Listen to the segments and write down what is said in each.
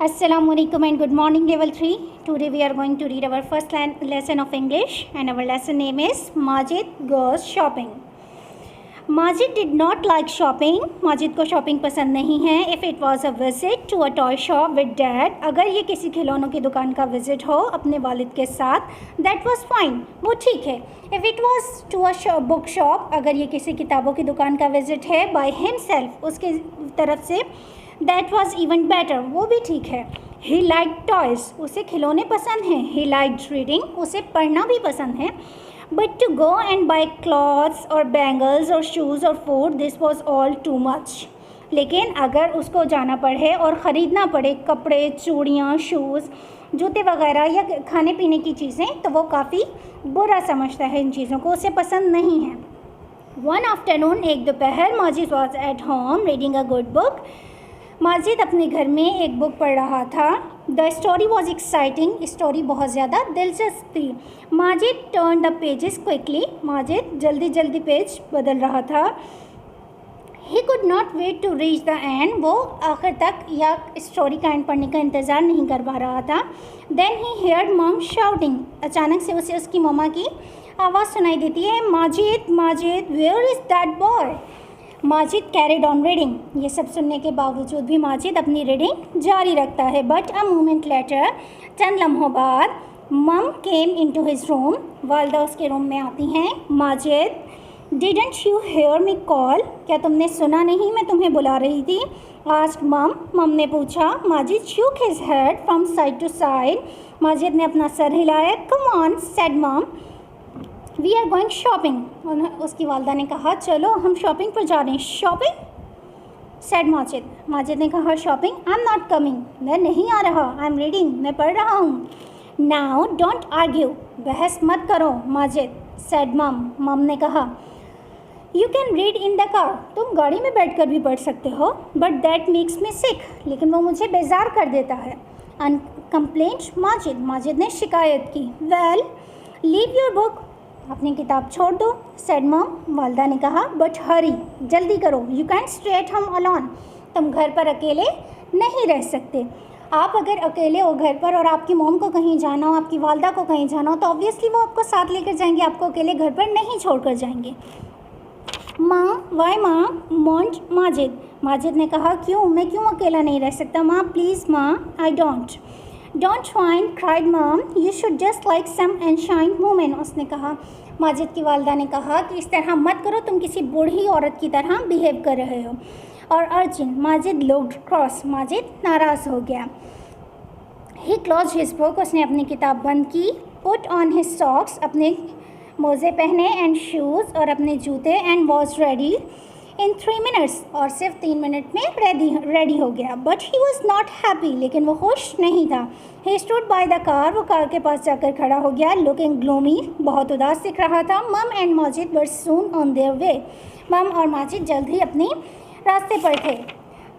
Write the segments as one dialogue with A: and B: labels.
A: Assalamualaikum and good morning level 3. Today we are going to read our first lesson of English and our lesson name is Majid goes shopping. Majid did not like shopping. Majid को shopping पसंद नहीं है. If it was a visit to a toy shop with dad, अगर ये किसी खिलौनों की दुकान का विजिट हो अपने वालिद के साथ, that was fine, वो ठीक है. If it was to a book shop, अगर ये किसी किताबों की दुकान का विजिट है by himself, उसकी तरफ से, that was even better, वो भी ठीक है. He liked toys, उसे खिलौने पसंद हैं. He liked reading, उसे पढ़ना भी पसंद है. But to go and buy clothes or bangles or shoes or food, this was all too much. लेकिन अगर उसको जाना पड़े और ख़रीदना पड़े कपड़े, चूड़ियाँ, शूज़, जूते वगैरह या खाने पीने की चीज़ें, तो वो काफ़ी बुरा समझता है इन चीज़ों को, उसे पसंद नहीं है. One afternoon, एक दोपहर, Majid was at home reading a good book. Majid अपने घर में एक बुक पढ़ रहा था. The story was exciting, story बहुत ज़्यादा दिलचस्प थी. Majid turn the pages quickly, Majid जल्दी जल्दी पेज बदल रहा था. He could not wait to reach the end, वो आखिर तक या स्टोरी का एंड पढ़ने का इंतज़ार नहीं कर पा रहा था. Then he heard mom shouting, अचानक से उसे उसकी मम्मा की आवाज़ सुनाई देती है. Majid Majid where is that boy. Majid carried on reading, ये सब सुनने के बावजूद भी माजिद अपनी रीडिंग जारी रखता है. बट अ मोमेंट लेटर, चंद लम्हों बाद, मम केम इनटू हिज रूम, वालदा उसके रूम में आती हैं. Majid didn't you hear me call, क्या तुमने सुना नहीं मैं तुम्हें बुला रही थी. आस्क्ड मम ने पूछा. Majid shook his head from side to side, Majid ने अपना सर हिलाया. Come on said mum, we are going shopping, उसकी वालदा ने कहा चलो हम शॉपिंग पर जा रहे हैं. शॉपिंग सेड माजिद, माजिद ने कहा shopping. I am not coming, मैं नहीं आ रहा. आई एम रीडिंग, मैं पढ़ रहा हूँ. नाउ डोंट आर्ग्यू, बहस मत करो माजिद. सेड मम ने कहा. You can read in the car, तुम गाड़ी में बैठ कर भी पढ़ सकते हो. बट दैट मेक्स मी सिक, लेकिन वो मुझे बेजार कर देता है. कंप्लेंट माजिद, माजिद ने शिकायत की. वेल लीव योर बुक, अपनी किताब छोड़ दो. सेड मम, वालदा ने कहा. बट हरी, जल्दी करो. You can stay at home alone, तुम घर पर अकेले नहीं रह सकते. आप अगर अकेले हो घर पर और आपकी मॉम को कहीं जाना हो, आपकी वालदा को कहीं जाना हो, तो ऑब्वियसली वो आपको साथ लेकर जाएंगे, आपको अकेले घर पर नहीं छोड़कर जाएंगे. माँ वाई माँ मॉन्ट माजिद, माजिद ने कहा क्यों, मैं क्यों अकेला नहीं रह सकता. माँ प्लीज़ माँ, I don't whine, cried mom. You should just like some ancient woman, उसने कहा. माजिद की वालदा ने कहा कि इस तरह मत करो, तुम किसी बूढ़ी औरत की तरह बिहेव कर रहे हो. और अर्जुन, माजिद looked cross, माजिद नाराज़ हो गया. He closed his book, उसने अपनी किताब बंद की. Put on his socks, अपने मोज़े पहने, and shoes, और अपने जूते, and was ready in 3 minutes, और सिर्फ 3 मिनट में रेडी हो गया. But he was not happy, लेकिन वो खुश नहीं था. ही स्टूड बाय द कार, वो कार के पास जाकर खड़ा हो गया. लुकिंग ग्लूमी, बहुत उदास दिख रहा था. मम and Majid were soon on their way, मम और माजिद जल्द ही अपनी रास्ते पर थे.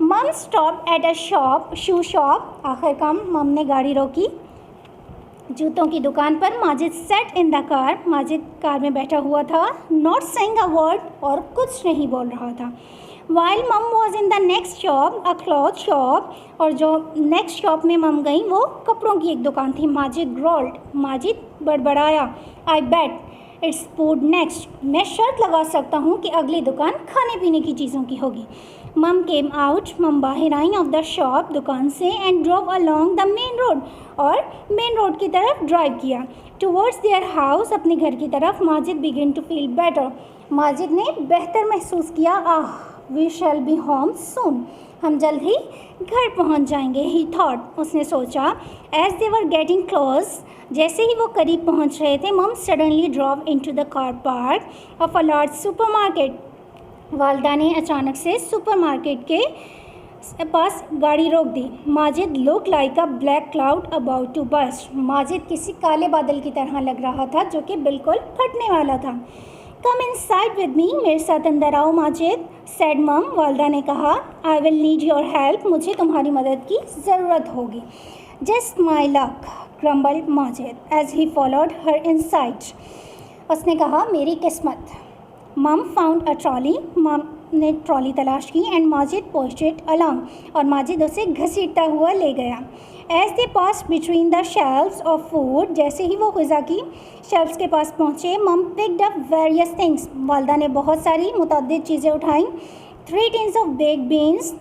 A: मम stop at a shoe shop, आखिरकार मम ने गाड़ी रोकी जूतों की दुकान पर. Majid set in the car, Majid car में बैठा हुआ था. नॉट सेइंग अ वर्ड, और कुछ नहीं बोल रहा था. वाइल मम was in the next shop, a cloth shop, और जो नेक्स्ट शॉप में मम गई वो कपड़ों की एक दुकान थी. माजिद ग्रोल्ड, माजिद बड़बड़ाया. आई बेट इट्स फूड नेक्स्ट, मैं शर्त लगा सकता हूँ कि अगली दुकान खाने पीने की चीज़ों की होगी. मम केम आउट, मम बाहर आई ऑफ द शॉप, दुकान से, and drove along the main road, और मेन रोड की तरफ ड्राइव किया. टूवर्ड्स देयर हाउस, अपने घर की तरफ. Majid begin to feel better, Majid ने बेहतर महसूस किया. We shall be home soon, हम जल्द ही घर पहुंच जाएंगे. ही थॉट, उसने सोचा. As they were getting close, जैसे ही वो करीब पहुंच रहे थे, mum suddenly drop into the car park of a large supermarket, वालदा ने अचानक से सुपरमार्केट के पास गाड़ी रोक दी. Majid look like a black cloud about to burst, Majid किसी काले बादल की तरह लग रहा था जो कि बिल्कुल फटने वाला था. कम इनसाइड विद मी, मेरे साथ अंदर आओ माजिद. सेड मम, वालदा ने कहा. I will need your help, मुझे तुम्हारी मदद की ज़रूरत होगी. Just my luck, grumbled Majid as he followed her inside, उसने कहा मेरी किस्मत. मम फाउंड अ ट्रॉली, मम ने ट्रॉली तलाश की and Majid pushed it along, और माजिद उसे घसीटता हुआ ले गया. As they passed between the shelves of food, जैसे ही वो ग़िज़ा की शेल्फ्स के पास पहुँचे, मम picked up various things. वालदा ने बहुत सारी मुतअद्दिद चीज़ें उठाईं. 3 tins of baked beans,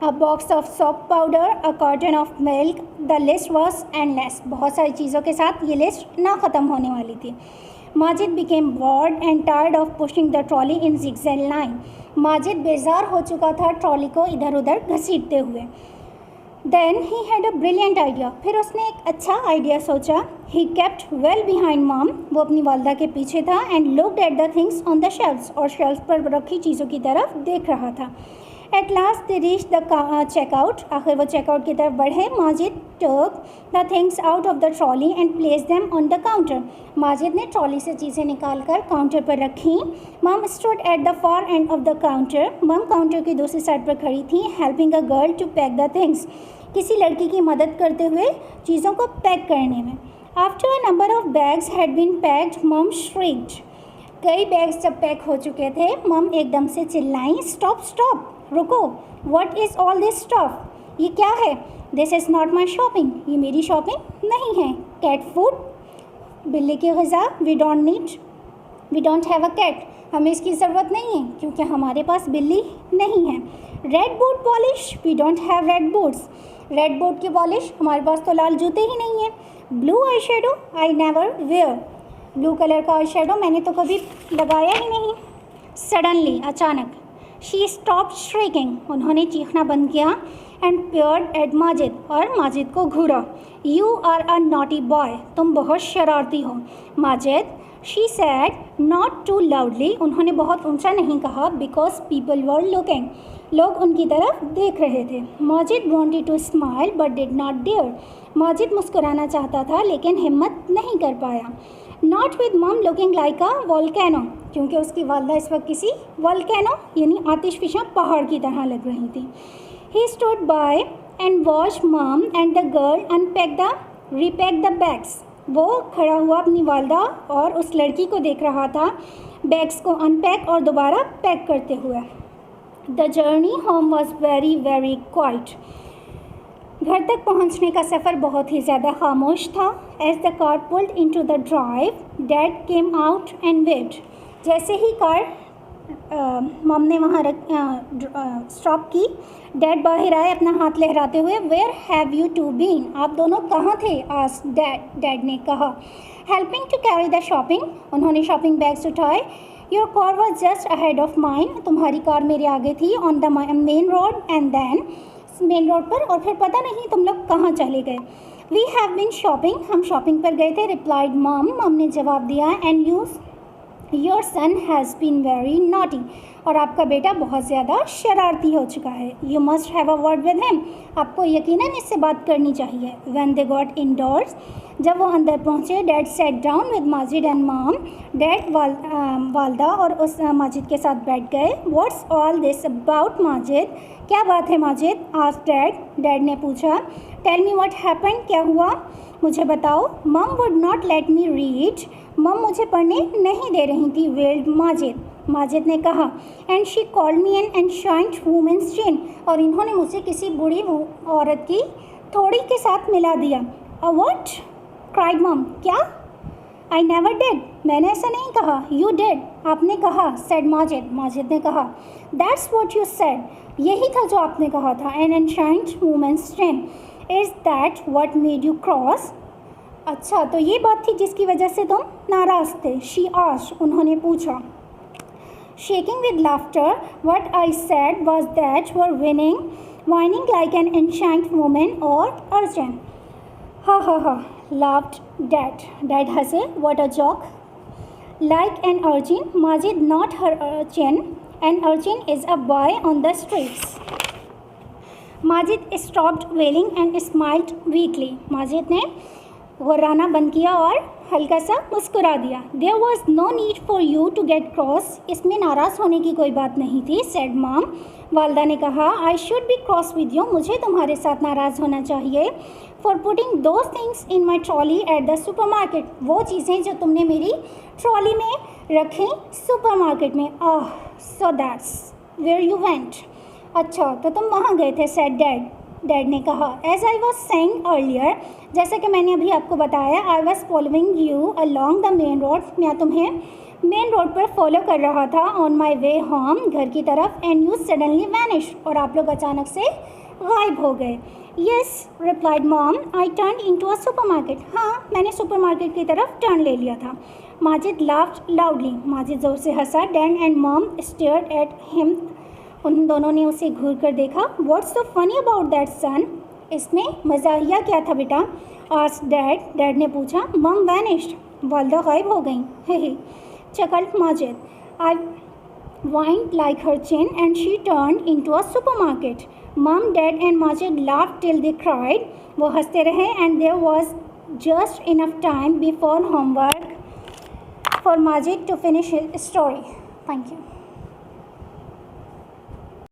A: a box of soap powder, a carton of milk. The list was endless. बहुत सारी चीज़ों के साथ ये लिस्ट ना ख़त्म होने वाली थी. Majid became bored and tired of pushing the trolley in zigzag line. Majid बेजार हो चुका था ट्रॉली को इधर उधर घसीटते हुए. Then he had a brilliant idea. फिर उसने एक अच्छा आइडिया सोचा. He kept well behind mom. वो अपनी वालदा के पीछे था and looked at the things on the shelves. और शेल्फ पर रखी चीज़ों की तरफ देख रहा था. At last they reached the checkout. आखिर वो चेकआउट की तरफ बढ़े. Majid took the things out of the trolley and placed them on the counter. Majid ने ट्रॉली से चीज़ें निकाल कर काउंटर पर रखी. Mom stood at the far end of the counter. मम काउंटर की दूसरी साइड पर खड़ी थी, helping a girl to pack the things. किसी लड़की की मदद करते हुए चीज़ों को पैक करने में. After a number of bags had been packed, Mom shrieked. कई बैग्स जब पैक हो चुके थे, मम एकदम से चिल्लाईं. स्टॉप स्टॉप, रुको. What is all this stuff? ये क्या है? This is not my shopping. ये मेरी शॉपिंग नहीं है. Cat food, बिल्ली की ग़िज़ा. We don't have a cat. हमें इसकी ज़रूरत नहीं है क्योंकि हमारे पास बिल्ली नहीं है. Red boot polish, we don't have red boots. Red board की पॉलिश, हमारे पास तो लाल जूते ही नहीं हैं. Blue eye shadow, I never wear. Blue colour का आई शेडो मैंने तो कभी लगाया ही नहीं. सडनली, अचानक. शी स्टॉप श्रीकिंग, उन्होंने चीखना बंद किया. एंड पेयर्ड एट माजिद, और माजिद को घूरा. You are a naughty boy, तुम बहुत शरारती हो. Majid, she said, not too loudly, उन्होंने बहुत ऊंचा नहीं कहा. बिकॉज पीपल वर लुकिंग, लोग उनकी तरफ देख रहे थे. Majid wanted to smile but did not dare, Majid मुस्कुराना चाहता था लेकिन हिम्मत नहीं कर पाया. Not with mum looking like a volcano, क्योंकि उसकी वालदा इस वक्त किसी वोल्केनो यानी आतिशफिशा पहाड़ की तरह लग रही थी. He stood by and watched mum and the girl repack the bags. वो खड़ा हुआ अपनी वालदा और उस लड़की को देख रहा था बैग्स को अनपैक और दोबारा पैक करते हुए. The journey home was very very quite. घर तक पहुंचने का सफ़र बहुत ही ज़्यादा खामोश था. As the car pulled into the drive, dad came out and waved. जैसे ही कार मम ने वहाँ स्टॉप की, डैड बाहर आए अपना हाथ लहराते हुए. Where have you two been, आप दोनों कहाँ थे? आज डैड ने कहा. Helping to carry the shopping, उन्होंने शॉपिंग बैग्स उठाए. Your car was just ahead of mine, तुम्हारी कार मेरे आगे थी. On the main road and then, main road पर, और फिर पता नहीं तुम लोग कहाँ चले गए. वी हैव बीन शॉपिंग, हम शॉपिंग पर गए थे. रिप्लाइड मम ने जवाब दिया. And your son has been very naughty, और आपका बेटा बहुत ज़्यादा शरारती हो चुका है. You must have a word with him, आपको यकीनन इससे बात करनी चाहिए. व्हेन दे गॉट इनडोर्स, जब वो अंदर पहुँचे, dad said down with Majid and mom. Dad वालदा और उस माजिद के साथ बैठ गए. What's all this about Majid, क्या बात है माजिद? आस्क्ड डैड ने पूछा. टेल मी व्हाट हैपेंड, क्या हुआ, मुझे बताओ. मम would not let me read, मम मुझे पढ़ने नहीं दे रही थी. वेल्ड माजिद ने कहा. And she called me an ancient women's chin, और इन्होंने मुझे किसी बूढ़ी औरत की थोड़ी के साथ मिला दिया. अ व्हाट, क्राइड मम, क्या? आई नेवर डिड, मैंने ऐसा नहीं कहा. यू डिड, आपने कहा. सेड माजिद ने कहा. दैट्स व्हाट यू सेड, यही था जो आपने कहा था. An ancient women's chin, is that what made you cross, अच्छा तो ये बात थी जिसकी वजह से तुम नाराज़ थे. शी आस्क्ड, उन्होंने पूछा. Shaking with laughter, what I said was that you are whining like an ancient woman or urchin. Ha ha ha, laughed Dad. Dad हंसे. What a joke. Like an urchin, Majid not her urchin. An urchin is a boy on the streets. Majid stopped wailing and smiled weakly. Majid ने गुर्राना बंद किया और हल्का सा मुस्कुरा दिया. There was no need for you to get cross. इसमें नाराज़ होने की कोई बात नहीं थी. Said mom. वालदा ने कहा. I should be cross with you. मुझे तुम्हारे साथ नाराज़ होना चाहिए. For putting those things in my trolley at the supermarket. वो चीज़ें जो तुमने मेरी ट्रॉली में रखी सुपरमार्केट में. So that's where you went? अच्छा, तो तुम वहाँ गए थे, सेड डैड। डैड ने कहा, as I was saying earlier, जैसे कि मैंने अभी आपको बताया, I was following you along the main road, मैं तुम्हें मेन रोड पर फॉलो कर रहा था, ऑन माई वे होम, घर की तरफ, एंड यू सडनली वैनिश, और आप लोग अचानक से गायब हो गए। Yes replied mom, I turn into a supermarket, हाँ मैंने सुपर मार्केट की तरफ टर्न ले लिया था। माजिद लाफ्ड लाउडली, माजिद ज़ोर से हंसा। Dad and mom stared at him, उन दोनों ने उसे घूर कर देखा। What's so funny about that son, इसमें मज़ाहिया क्या था बेटा? आस्क्ड डैड, डैड ने पूछा। मॉम वैनिश्ड, वालदा गायब हो गई, हे chuckled Majid. I whined like her chin and she turned into a supermarket. Mom, Dad and Majid laughed till they cried. वो हंसते रहे and there was just enough time before homework for Majid to finish his story. Thank you.